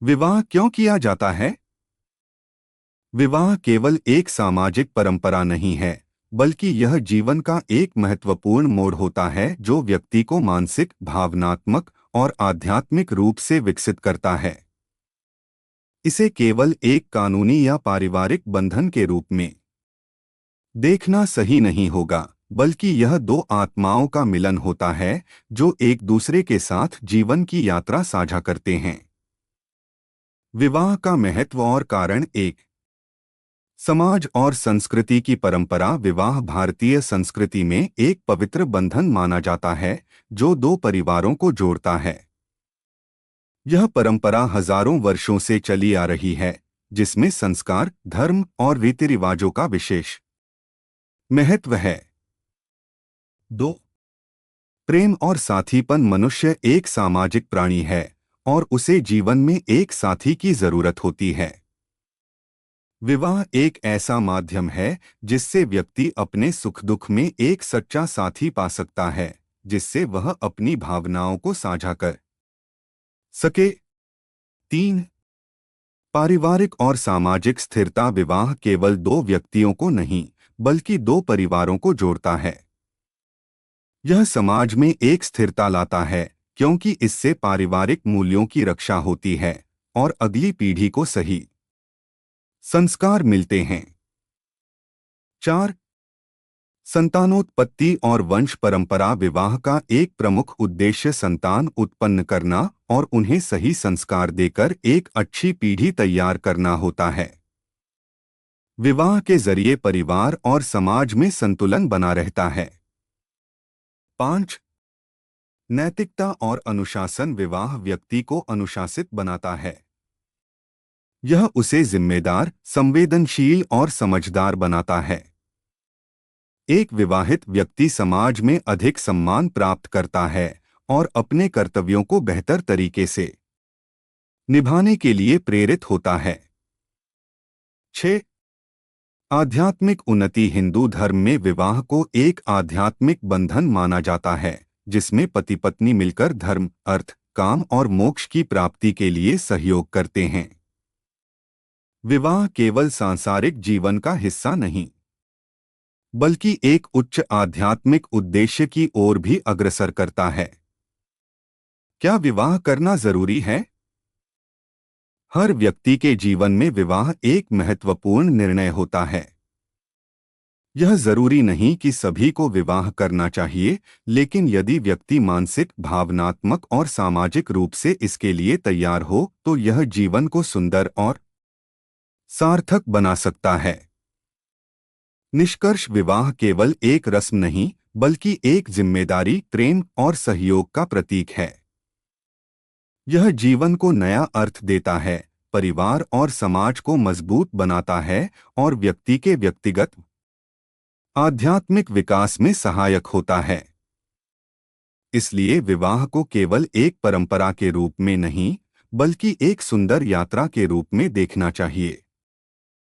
विवाह क्यों किया जाता है? विवाह केवल एक सामाजिक परंपरा नहीं है, बल्कि यह जीवन का एक महत्वपूर्ण मोड़ होता है जो व्यक्ति को मानसिक, भावनात्मक और आध्यात्मिक रूप से विकसित करता है। इसे केवल एक कानूनी या पारिवारिक बंधन के रूप में देखना सही नहीं होगा, बल्कि यह दो आत्माओं का मिलन होता है जो एक दूसरे के साथ जीवन की यात्रा साझा करते हैं। विवाह का महत्व और कारण। एक, समाज और संस्कृति की परंपरा। विवाह भारतीय संस्कृति में एक पवित्र बंधन माना जाता है जो दो परिवारों को जोड़ता है। यह परंपरा हजारों वर्षों से चली आ रही है, जिसमें संस्कार, धर्म और रीति रिवाजों का विशेष महत्व है। दो, प्रेम और साथीपन। मनुष्य एक सामाजिक प्राणी है और उसे जीवन में एक साथी की जरूरत होती है। विवाह एक ऐसा माध्यम है जिससे व्यक्ति अपने सुख दुख में एक सच्चा साथी पा सकता है, जिससे वह अपनी भावनाओं को साझा कर सके। तीन, पारिवारिक और सामाजिक स्थिरता। विवाह केवल दो व्यक्तियों को नहीं, बल्कि दो परिवारों को जोड़ता है। यह समाज में एक स्थिरता लाता है, क्योंकि इससे पारिवारिक मूल्यों की रक्षा होती है और अगली पीढ़ी को सही संस्कार मिलते हैं। चार, संतानोत्पत्ति और वंश परंपरा। विवाह का एक प्रमुख उद्देश्य संतान उत्पन्न करना और उन्हें सही संस्कार देकर एक अच्छी पीढ़ी तैयार करना होता है। विवाह के जरिए परिवार और समाज में संतुलन बना रहता है। पांच, नैतिकता और अनुशासन। विवाह व्यक्ति को अनुशासित बनाता है। यह उसे जिम्मेदार, संवेदनशील और समझदार बनाता है। एक विवाहित व्यक्ति समाज में अधिक सम्मान प्राप्त करता है और अपने कर्तव्यों को बेहतर तरीके से निभाने के लिए प्रेरित होता है। 6, आध्यात्मिक उन्नति। हिंदू धर्म में विवाह को एक आध्यात्मिक बंधन माना जाता है, जिसमें पति पत्नी मिलकर धर्म, अर्थ, काम और मोक्ष की प्राप्ति के लिए सहयोग करते हैं। विवाह केवल सांसारिक जीवन का हिस्सा नहीं, बल्कि एक उच्च आध्यात्मिक उद्देश्य की ओर भी अग्रसर करता है। क्या विवाह करना जरूरी है? हर व्यक्ति के जीवन में विवाह एक महत्वपूर्ण निर्णय होता है। यह जरूरी नहीं कि सभी को विवाह करना चाहिए, लेकिन यदि व्यक्ति मानसिक, भावनात्मक और सामाजिक रूप से इसके लिए तैयार हो, तो यह जीवन को सुंदर और सार्थक बना सकता है। निष्कर्ष, विवाह केवल एक रस्म नहीं, बल्कि एक जिम्मेदारी, प्रेम और सहयोग का प्रतीक है। यह जीवन को नया अर्थ देता है, परिवार और समाज को मजबूत बनाता है और व्यक्ति के व्यक्तिगत आध्यात्मिक विकास में सहायक होता है। इसलिए विवाह को केवल एक परंपरा के रूप में नहीं, बल्कि एक सुंदर यात्रा के रूप में देखना चाहिए।